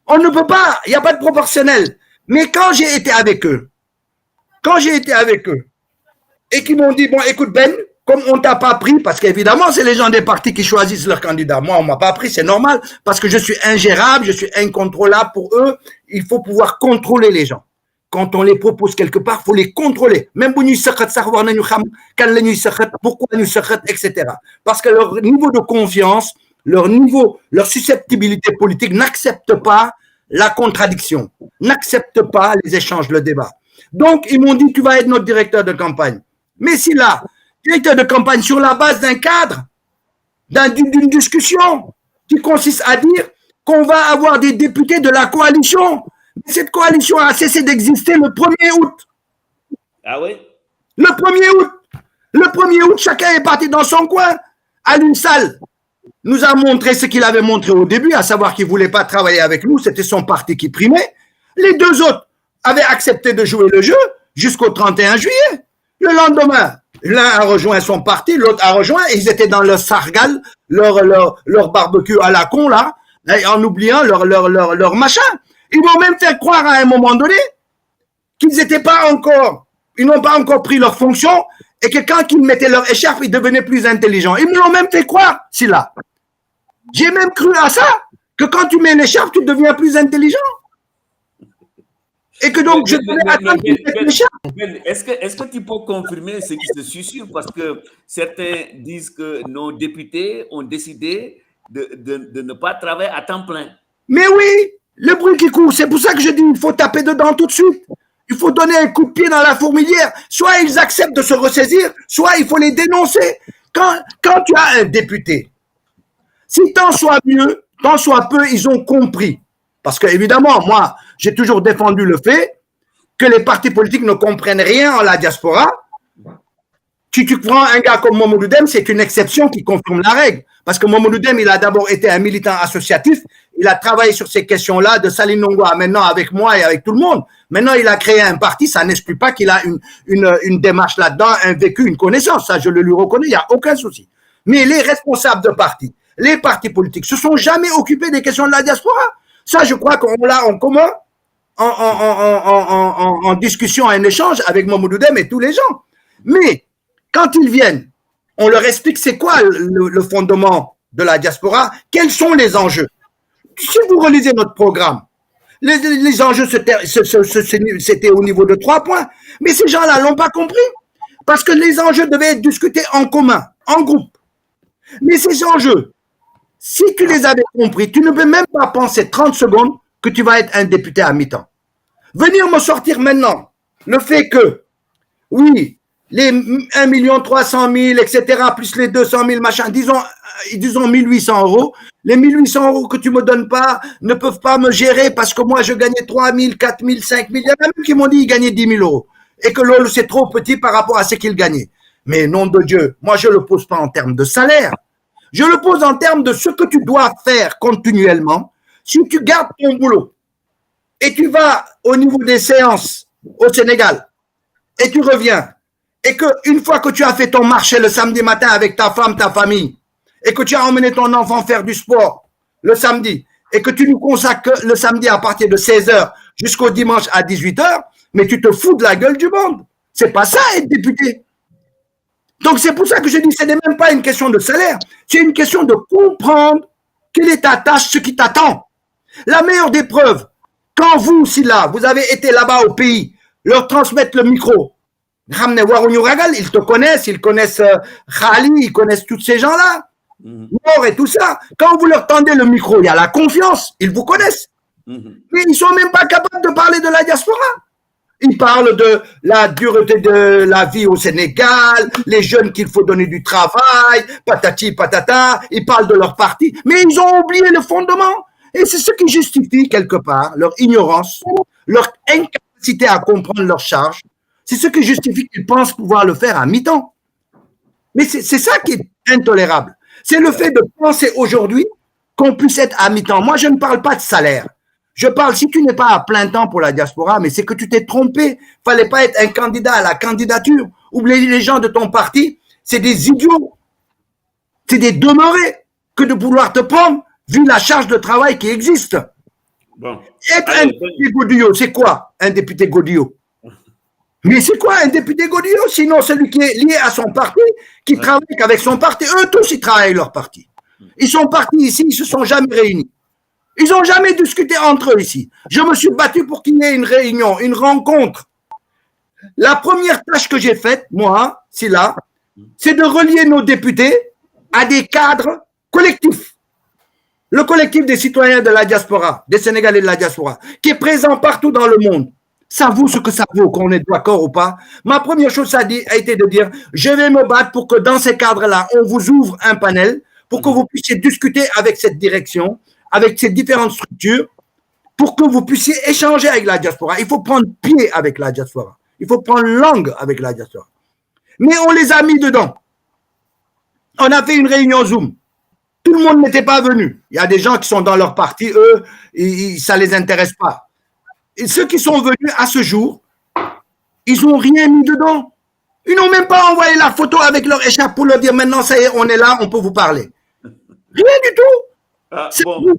On ne peut pas, il n'y a pas de proportionnel. Mais quand j'ai été avec eux, et qu'ils m'ont dit, bon, écoute Ben, comme on t'a pas pris, parce qu'évidemment, c'est les gens des partis qui choisissent leurs candidats. Moi, on m'a pas pris, c'est normal, parce que je suis ingérable, je suis incontrôlable pour eux. Il faut pouvoir contrôler les gens. Quand on les propose quelque part, il faut les contrôler. Même si nous savons pourquoi nous savons, etc. Parce que leur niveau de confiance, leur susceptibilité politique n'accepte pas la contradiction, n'accepte pas les échanges, le débat. Donc, ils m'ont dit, tu vas être notre directeur de campagne. Mais si là, directeur de campagne sur la base d'un cadre, d'une discussion qui consiste à dire qu'on va avoir des députés de la coalition. Cette coalition a cessé d'exister le 1er août. Ah oui? Le 1er août. Le 1er août, chacun est parti dans son coin. Alioune Sall nous a montré ce qu'il avait montré au début, à savoir qu'il ne voulait pas travailler avec nous, c'était son parti qui primait. Les deux autres avaient accepté de jouer le jeu jusqu'au 31 juillet. Le lendemain, l'un a rejoint son parti, l'autre a rejoint, et ils étaient dans leur sargal, leur barbecue à la con, là, en oubliant leur machin. Ils m'ont même fait croire à un moment donné qu'ils n'étaient pas encore, ils n'ont pas encore pris leur fonction, et que quand ils mettaient leur écharpe, ils devenaient plus intelligents. Ils me l'ont même fait croire, si là. J'ai même cru à ça, que quand tu mets l'écharpe, tu deviens plus intelligent. Et que donc, je devais attendre qu'il mette l'écharpe. Est-ce que tu peux confirmer ce qui se susurre? Parce que certains disent que nos députés ont décidé de ne pas travailler à temps plein. Mais oui, le bruit qui court, c'est pour ça que je dis il faut taper dedans tout de suite. Il faut donner un coup de pied dans la fourmilière. Soit ils acceptent de se ressaisir, soit il faut les dénoncer. Quand tu as un député, si tant soit mieux, tant soit peu, ils ont compris. Parce que, évidemment, moi, j'ai toujours défendu le fait que les partis politiques ne comprennent rien en la diaspora. Si tu prends un gars comme Mamadou Dem, c'est une exception qui confirme la règle. Parce que Mamadou Dem, il a d'abord été un militant associatif. Il a travaillé sur ces questions-là de Saline Nongwa, maintenant avec moi et avec tout le monde. Maintenant, il a créé un parti. Ça n'exclut pas qu'il a une démarche là-dedans, un vécu, une connaissance. Ça, je le lui reconnais, il n'y a aucun souci. Mais les responsables de partis, les partis politiques, se sont jamais occupés des questions de la diaspora. Ça, je crois qu'on l'a en commun, en discussion, en échange avec Mamadou Dem et tous les gens. Mais quand ils viennent, on leur explique c'est quoi le fondement de la diaspora, quels sont les enjeux. Si vous relisez notre programme, les enjeux c'était au niveau de 3 points, mais ces gens-là l'ont pas compris, parce que les enjeux devaient être discutés en commun, en groupe. Mais ces enjeux, si tu les avais compris, tu ne peux même pas penser 30 secondes que tu vas être un député à mi-temps. Venir me sortir maintenant le fait que, oui, les 1 300 000, etc., plus les 200 000, machin, disons 1 800 €, les 1 800 € que tu me donnes pas ne peuvent pas me gérer parce que moi, je gagnais 3 000, 4 000, 5 000. Il y en a même qui m'ont dit qu'ils gagnaient 10 000 € et que l'OL, c'est trop petit par rapport à ce qu'ils gagnaient. Mais nom de Dieu, moi, je ne le pose pas en termes de salaire. Je le pose en termes de ce que tu dois faire continuellement. Si tu gardes ton boulot et tu vas au niveau des séances au Sénégal et tu reviens et qu'une fois que tu as fait ton marché le samedi matin avec ta femme, ta famille et que tu as emmené ton enfant faire du sport le samedi et que tu nous consacres le samedi à partir de 16h jusqu'au dimanche à 18h, mais tu te fous de la gueule du monde. C'est pas ça être député. Donc, c'est pour ça que je dis, ce n'est même pas une question de salaire. C'est une question de comprendre quelle est ta tâche, ce qui t'attend. La meilleure des preuves, quand vous, si là, vous avez été là-bas au pays, leur transmettre le micro, ils te connaissent, ils connaissent Khali, ils connaissent tous ces gens-là, Mort et tout ça. Quand vous leur tendez le micro, il y a la confiance, ils vous connaissent. Mais ils ne sont même pas capables de parler de la diaspora. Ils parlent de la dureté de la vie au Sénégal, les jeunes qu'il faut donner du travail, patati patata. Ils parlent de leur parti, mais ils ont oublié le fondement. Et c'est ce qui justifie quelque part leur ignorance, leur incapacité à comprendre leur charge. C'est ce qui justifie qu'ils pensent pouvoir le faire à mi-temps. Mais c'est ça qui est intolérable. C'est le fait de penser aujourd'hui qu'on puisse être à mi-temps. Moi, je ne parle pas de salaire. Je parle, si tu n'es pas à plein temps pour la diaspora, mais c'est que tu t'es trompé. Fallait pas être un candidat à la candidature. Oubliez les gens de ton parti, c'est des idiots. C'est des demeurés que de vouloir te prendre, vu la charge de travail qui existe. Bon. Être un député Godillot, c'est quoi un député Godillot? Mais c'est quoi un député Godillot? Sinon, celui qui est lié à son parti, qui travaille qu'avec son parti, eux tous, ils travaillent leur parti. Ils sont partis ici, ils ne se sont jamais réunis. Ils n'ont jamais discuté entre eux ici. Je me suis battu pour qu'il y ait une réunion, une rencontre. La première tâche que j'ai faite, moi, c'est de relier nos députés à des cadres collectifs. Le collectif des citoyens de la diaspora, des Sénégalais de la diaspora, qui est présent partout dans le monde. Ça vaut ce que ça vaut, qu'on est d'accord ou pas. Ma première chose a été de dire, je vais me battre pour que dans ces cadres-là, on vous ouvre un panel pour que vous puissiez discuter avec cette direction, avec ces différentes structures, pour que vous puissiez échanger avec la diaspora. Il faut prendre pied avec la diaspora. Il faut prendre langue avec la diaspora. Mais on les a mis dedans. On a fait une réunion Zoom. Tout le monde n'était pas venu. Il y a des gens qui sont dans leur parti, eux, ça ne les intéresse pas. Et ceux qui sont venus à ce jour, ils n'ont rien mis dedans. Ils n'ont même pas envoyé la photo avec leur écharpe pour leur dire maintenant, ça y est, on est là, on peut vous parler. Rien du tout. Bon,